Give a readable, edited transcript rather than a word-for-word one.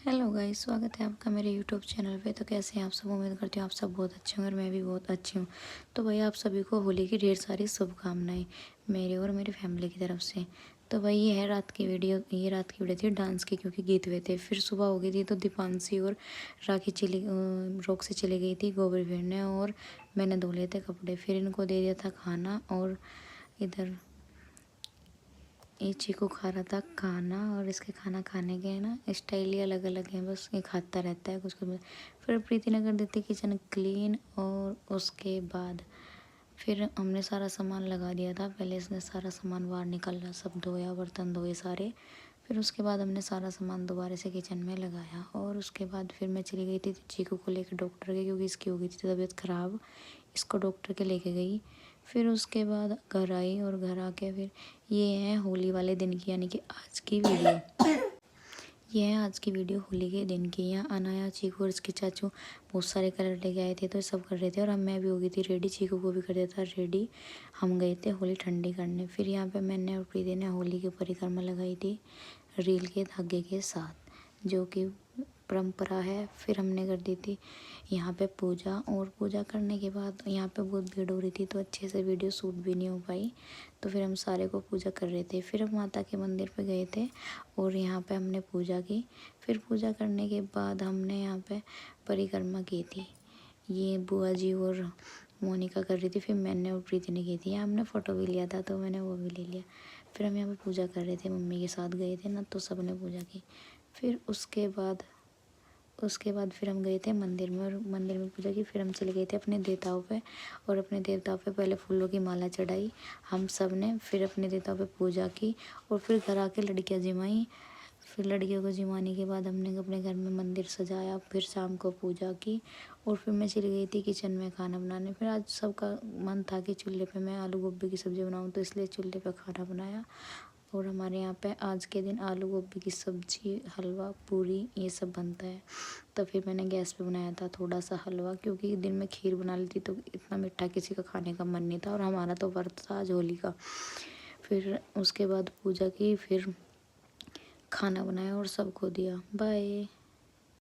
Hello guys, स्वागत है आपका मेरे यूट्यूब चैनल पे। तो कैसे हैं आप सब? उम्मीद करती हूँ आप सब बहुत अच्छे होंगे और मैं भी बहुत अच्छी हूँ। तो भाई आप सभी को होली की ढेर सारी शुभकामनाएं मेरे और मेरी फैमिली की तरफ से। तो भाई ये रात की वीडियो थी डांस की, क्योंकि गीत हुए थे। फिर सुबह हो गई थी तो दीपांशी और राखी रोक से चली गई थी गोबर फेरने, और मैंने धो लिए थे कपड़े। फिर इनको दे दिया था खाना, और इधर ये चीकू खा रहा था खाना। और इसके खाना खाने के ना स्टाइल ही अलग अलग है, बस ये खाता रहता है कुछ कुछ। फिर प्रीति ने कर दी थी किचन क्लीन, और उसके बाद फिर हमने सारा सामान लगा दिया था। पहले इसने सारा सामान बाहर निकाला, सब धोया, बर्तन धोए सारे। फिर उसके बाद हमने सारा सामान दोबारा से किचन में लगाया, और उसके बाद फिर मैं चली गई थी चीकू को लेकर डॉक्टर के, क्योंकि इसकी हो गई थी तबीयत ख़राब। इसको डॉक्टर के लेके गई। फिर उसके बाद घर आई, और घर आके फिर ये है होली वाले दिन की, यानी कि आज की वीडियो। ये है आज की वीडियो होली के दिन की। यहाँ अनाया, चीकू और इसके चाचू बहुत सारे कलर लेके आए थे, तो सब कर रहे थे। और मैं भी हो गई थी रेडी, चीकू को भी कर दिया था रेडी। हम गए थे होली ठंडी करने। फिर यहाँ पे मैंने और प्रीति ने होली की परिक्रमा लगाई थी रील के धागे के साथ, जो कि परंपरा है। फिर हमने कर दी थी यहाँ पे पूजा, और पूजा करने के बाद यहाँ पे बहुत भीड़ हो रही थी, तो अच्छे से वीडियो शूट भी नहीं हो पाई। तो फिर हम सारे को पूजा कर रहे थे। फिर हम माता के मंदिर पे गए थे, और यहाँ पे हमने पूजा की। फिर पूजा करने के बाद हमने यहाँ पे परिक्रमा की थी। ये बुआ जी और मोनिका कर रही थी, फिर मैंने और प्रीति ने की थी। यहाँ हमने फ़ोटो भी लिया था, तो मैंने वो भी ले लिया। फिर हम यहाँ पे पूजा कर रहे थे, मम्मी के साथ गए थे ना, तो सबने पूजा की। फिर उसके बाद फिर हम गए थे मंदिर में, और मंदिर में पूजा की। फिर हम चले गए थे अपने देवताओं पे, और अपने देवताओं पे पहले फूलों की माला चढ़ाई हम सब ने। फिर अपने देवताओं पे पूजा की, और फिर घर आके लड़कियां जिमाई। फिर लड़कियों को जिमाने के बाद हमने अपने घर में मंदिर सजाया। फिर शाम को पूजा की, और फिर मैं चली गई थी किचन में खाना बनाने। फिर आज सबका मन था कि चूल्हे पे मैं आलू गोभी की सब्ज़ी बनाऊँ, तो इसलिए चूल्हे पे खाना बनाया। और हमारे यहाँ पे आज के दिन आलू गोभी की सब्ज़ी, हलवा, पूरी ये सब बनता है। तो फिर मैंने गैस पे बनाया था थोड़ा सा हलवा, क्योंकि दिन में खीर बना ली थी, तो इतना मीठा किसी का खाने का मन नहीं था, और हमारा तो व्रत था आज होली का। फिर उसके बाद पूजा की, फिर खाना बनाया और सबको दिया। बाय।